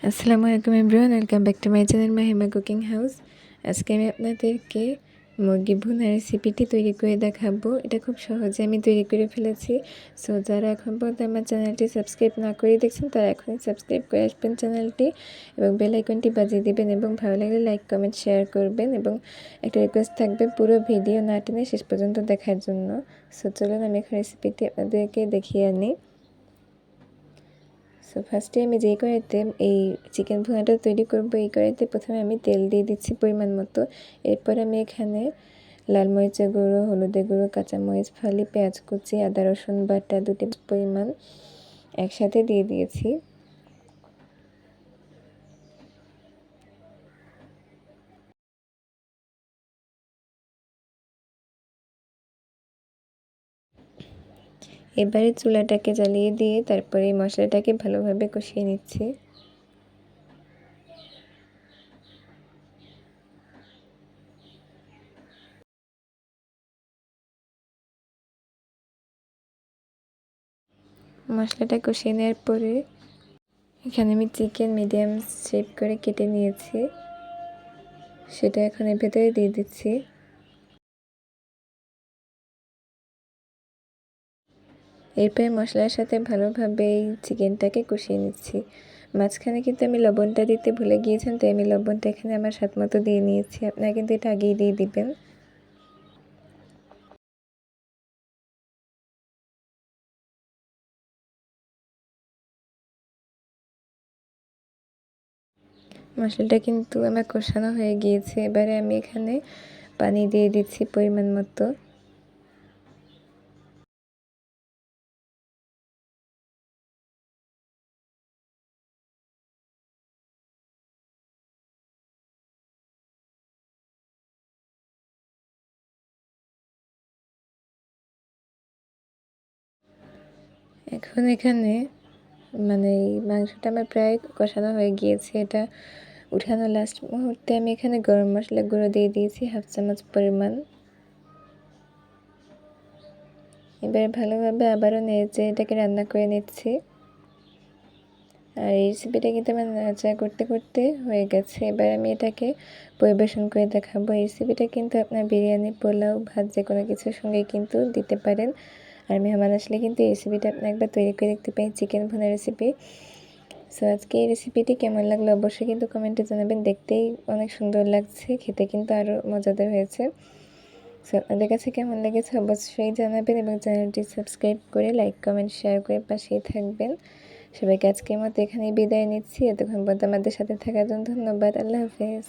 আসসালামু আলাইকুম everyone, welcome back to my channel Mahima cooking house. আজকে আমি আপনাদেরকে মুরগি ভুনা রেসিপিটি তৈরি করে দেখাবো। এটা খুব সহজে আমি তৈরি করে ফেলেছি। সো যারা এখন পর্যন্ত আমার চ্যানেলটি সাবস্ক্রাইব না করে দেখছেন তারা এখনই সাবস্ক্রাইব করে আসবেন চ্যানেলটি এবং বেল আইকনটি বাজিয়ে দিবেন এবং ভালো লাগলে লাইক কমেন্ট শেয়ার করবেন এবং একটা রিকোয়েস্ট থাকবে পুরো ভিডিও না টেনে শেষ পর্যন্ত দেখার জন্য। সো চলুন আমি এখন রেসিপিটি আপনাদেরকে দেখিয়ে আনি। সো ফার্স্টে আমি যেই কড়াইতে এই চিকেন ভুনাটা তৈরি করব, এই কড়াইতে প্রথমে আমি তেল দিয়ে দিচ্ছি পরিমাণ মতো। এরপর আমি এখানে লাল মরিচের গুঁড়ো, হলুদের গুঁড়ো, কাঁচামরিচ ফালি, পেঁয়াজ কুচি, আদা রসুন বাটা 2 টেবিল পরিমাণ একসাথে দিয়ে দিয়েছি। এবারে চুলাটাকে জ্বালিয়ে দিয়ে তারপরে এই মশলাটাকে ভালোভাবে কষিয়ে নিচ্ছি। মশলাটা কষিয়ে নেওয়ার পরে এখানে আমি চিকেন মিডিয়াম শেপ করে কেটে নিয়েছি, সেটা এখন এর ভেতরে দিয়ে দিচ্ছি। এরপরে মশলার সাথে ভালোভাবে এই চিকেনটাকে কষিয়ে নিচ্ছি। মাঝখানে কিন্তু আমি লবণটা দিতে ভুলে গিয়েছিলাম, তাই আমি লবণটা এখানে আমার স্বাদ মতো দিয়ে নিয়েছি। আপনারা কিন্তু এটা আগেই দিয়ে দিবেন। মশলাটা কিন্তু আমার কষানো হয়ে গিয়েছে। এবারে আমি এখানে পানি দিয়ে দিচ্ছি পরিমাণ মতো। এখন এখানে এই মাংসটা আমার প্রায় কষানো হয়ে গিয়েছে। এটা উঠানো লাস্ট মুহূর্তে আমি এখানে গরম মশলা গুঁড়ো দিয়ে দিয়েছি 1/2 চামচ পরিমাণ। এবার ভালোভাবে আবারও নেড়ে এটাকে রান্না করে নিচ্ছি। আর এই রেসিপিটা কিন্তু আমার নাড়াচাড়া করতে করতে হয়ে গেছে। এবার আমি এটাকে পরিবেশন করে দেখাবো। এই রেসিপিটা কিন্তু আপনার বিরিয়ানি, পোলাও, ভাত যে কোনো কিছুর সঙ্গেই কিন্তু দিতে পারেন। আর মেহমান আসলে কিন্তু এই রেসিপিটা আপনি একবার তৈরি করে দেখতে পারেন, চিকেন ভুনা রেসিপি। সো আজকে এই রেসিপিটি কেমন লাগলো অবশ্যই কিন্তু কমেন্টে জানাবেন। দেখতেই অনেক সুন্দর লাগছে, খেতে কিন্তু আরও মজাদার হয়েছে। সো আপনাদের কাছে কেমন লেগেছে অবশ্যই জানাবেন এবং চ্যানেলটি সাবস্ক্রাইব করে লাইক কমেন্ট শেয়ার করে পাশেই থাকবেন। সবাইকে আজকের মতো এখানেই বিদায় নিচ্ছি। এতক্ষণ পর্যন্ত আমাদের সাথে থাকার জন্য ধন্যবাদ। আল্লাহ হাফেজ।